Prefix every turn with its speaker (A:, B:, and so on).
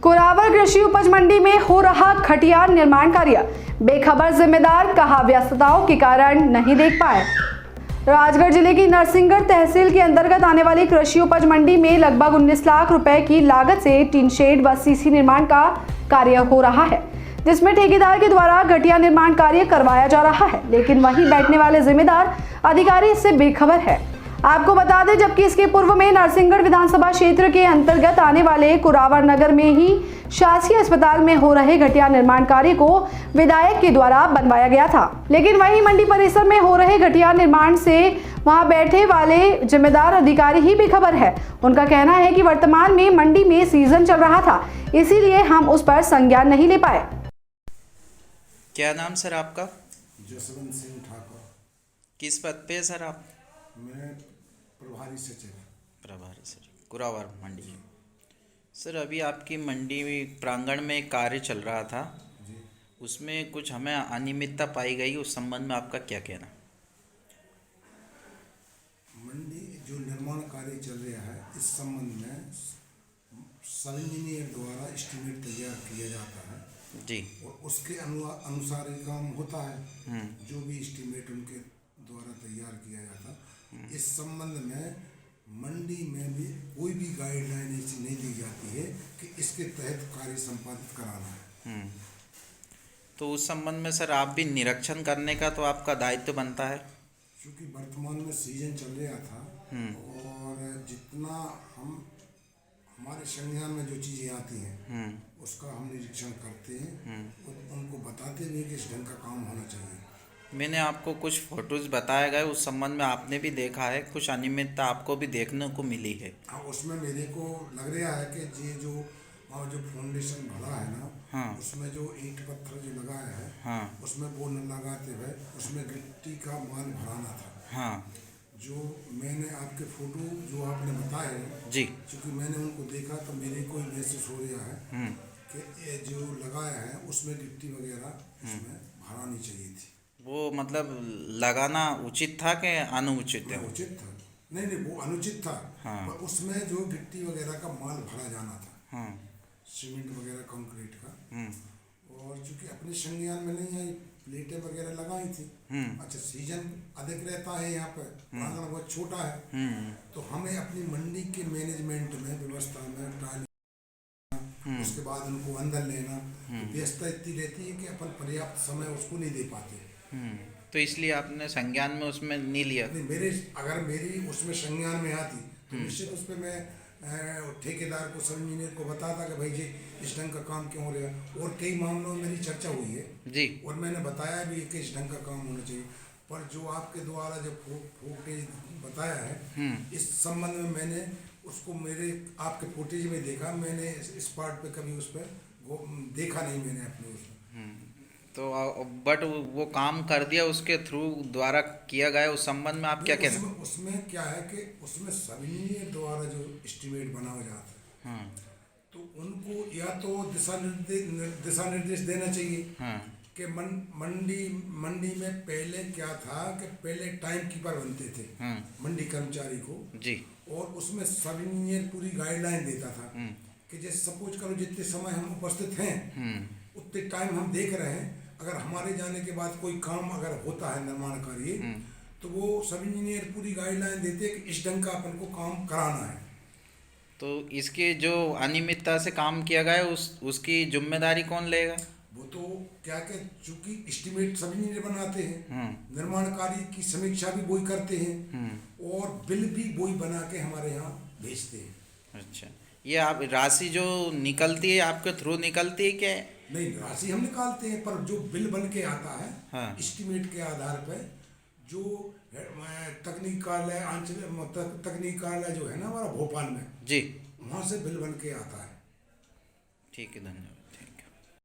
A: कुरावर कृषि उपज मंडी में हो रहा खटिया निर्माण कार्य, बेखबर जिम्मेदार कहा व्यस्तताओं के कारण नहीं देख पाए। राजगढ़ जिले की नरसिंहगढ़ तहसील के अंतर्गत आने वाली कृषि उपज मंडी में लगभग 19 लाख रुपए की लागत से टीन शेड व सीसी निर्माण का कार्य हो रहा है, जिसमें ठेकेदार के द्वारा घटिया निर्माण कार्य करवाया जा रहा है, लेकिन वहीं बैठने वाले जिम्मेदार अधिकारी इससे बेखबर है। आपको बता दें, जबकि इसके पूर्व में नरसिंहगढ़ विधानसभा क्षेत्र के अंतर्गत आने वाले कुरावर नगर में ही शासकीय अस्पताल में हो रहे घटिया निर्माण कार्य को विधायक के द्वारा बनवाया गया था, लेकिन वहीं मंडी परिसर में हो रहे घटिया निर्माण से वहां बैठे वाले जिम्मेदार अधिकारी ही बेखबर है। उनका कहना है कि वर्तमान में मंडी में सीजन चल रहा था, इसीलिए हम उस पर संज्ञान नहीं ले पाए।
B: क्या नाम सर आपका?
C: जसवंत सिंह ठाकुर।
B: किस पद पे है सर आप?
C: मैं प्रभारी सचिव।
B: प्रभारी सचिव कुरावर मंडी। सर अभी आपकी मंडी प्रांगण में कार्य चल रहा था
C: जी,
B: उसमें कुछ हमें अनियमितता पाई गई, उस संबंध में आपका क्या कहना?
C: मंडी जो निर्माण कार्य चल रहा है, इस संबंध में सब इंजीनियर द्वारा एस्टीमेट तैयार किया जाता है
B: जी,
C: और उसके अनुसार ही काम होता है। जो भी एस्टीमेट उनके द्वारा तैयार किया जाता है, इस संबंध में मंडी में भी कोई भी गाइडलाइन ऐसी नहीं दी जाती है कि इसके तहत कार्य संपादित कराना है।
B: तो उस संबंध में सर आप भी निरीक्षण करने का तो आपका दायित्व बनता है।
C: क्योंकि वर्तमान में सीजन चल रहा था और जितना हमारे संज्ञान में जो चीज़ें आती हैं उसका हम निरीक्षण करते हैं और उनको बताते भी कि इस ढंग का काम होना चाहिए।
B: मैंने आपको कुछ फोटोज बताए गए, उस संबंध में आपने भी देखा है, कुछ अनियमितता आपको भी देखने को मिली है।
C: हाँ, उसमें मेरे को लग रहा है कि ये जो फाउंडेशन भरा है ना, उसमें जो ईंट पत्थर जो लगाया है, उसमें वो न लगाते हुए उसमें गिट्टी का माल भराना था। जो मैंने आपके फोटो जो आपने बताए
B: जी,
C: क्योंकि मैंने उनको देखा तो मेरे को महसूस हो रहा है कि ये जो लगाया है उसमें गिट्टी वगैरह उसमें भरानी चाहिए थी।
B: वो मतलब लगाना उचित था कि अनुचित है?
C: उचित था। नहीं, वो अनुचित था। पर उसमें जो गिट्टी वगैरह का माल भरा जाना था, सीमेंट वगैरह कंक्रीट का, और चूंकि अपने संज्ञान में नहीं आई, प्लेटें वगैरह लगाई थी। अच्छा, सीजन अधिक रहता है यहाँ पर, प्रांगण बहुत छोटा है, तो हमें अपनी मंडी के मैनेजमेंट में व्यवस्था में ट्रायल उसके बाद उनको अंदर लेना, व्यवस्था इतनी रहती है कि अपन पर्याप्त समय उसको नहीं दे पाते।
B: तो इसलिए आपने संज्ञान में उसमें नहीं लिया?
C: नहीं, अगर मेरी उसमें संज्ञान में आती तो निश्चित उस पर मैं ठेकेदार को, सब इंजीनियर को बताता कि भाई जी इस ढंग का काम क्यों हो रहा है। और कई मामलों में मेरी चर्चा हुई है
B: जी, और
C: मैंने बताया भी कि इस ढंग का काम होना चाहिए। पर जो आपके द्वारा जो फुटेज बताया है, इस संबंध में मैंने उसको मेरे आपके फुटेज में देखा, मैंने इस पार्ट पे कभी उस पर देखा नहीं मैंने अपने उसमें।
B: तो बट वो काम कर दिया उसके थ्रू द्वारा किया गया, उस संबंध में आप क्या कहना?
C: उसमें क्या है कि उसमें सभी द्वारा जो एस्टीमेट बनाया जाता है, तो उनको या तो दिशा निर्देश देना चाहिए कि मंडी में पहले क्या था कि पहले टाइम कीपर बनते थे मंडी कर्मचारी को जी, और उसमें सब इंजीनियर पूरी गाइडलाइन देता था कि जैसे सपोज करो जितने समय हम उपस्थित हैं उतने टाइम हम देख रहे हैं, अगर हमारे जाने के बाद कोई काम अगर होता है निर्माण कार्य, तो वो सब इंजीनियर पूरी गाइडलाइन देते हैं कि इस ढंग का अपन को काम कराना है।
B: तो इसके जो अनियमितता से काम किया गया उसकी जिम्मेदारी कौन लेगा?
C: वो तो क्या कि चूंकि एस्टीमेट सब इंजीनियर बनाते हैं, निर्माण कार्य की समीक्षा भी वही करते हैं और बिल भी वही बना के हमारे यहाँ भेजते हैं।
B: अच्छा, ये आप राशि जो निकलती है आपके थ्रू निकलती है क्या?
C: नहीं, राशि हम निकालते हैं, पर जो बिल बन के आता है एस्टीमेट के आधार पर, जो तकनीक कार्यालय जो है ना हमारा भोपाल में जी, वहाँ से बिल बन के आता है।
B: ठीक है, धन्यवाद।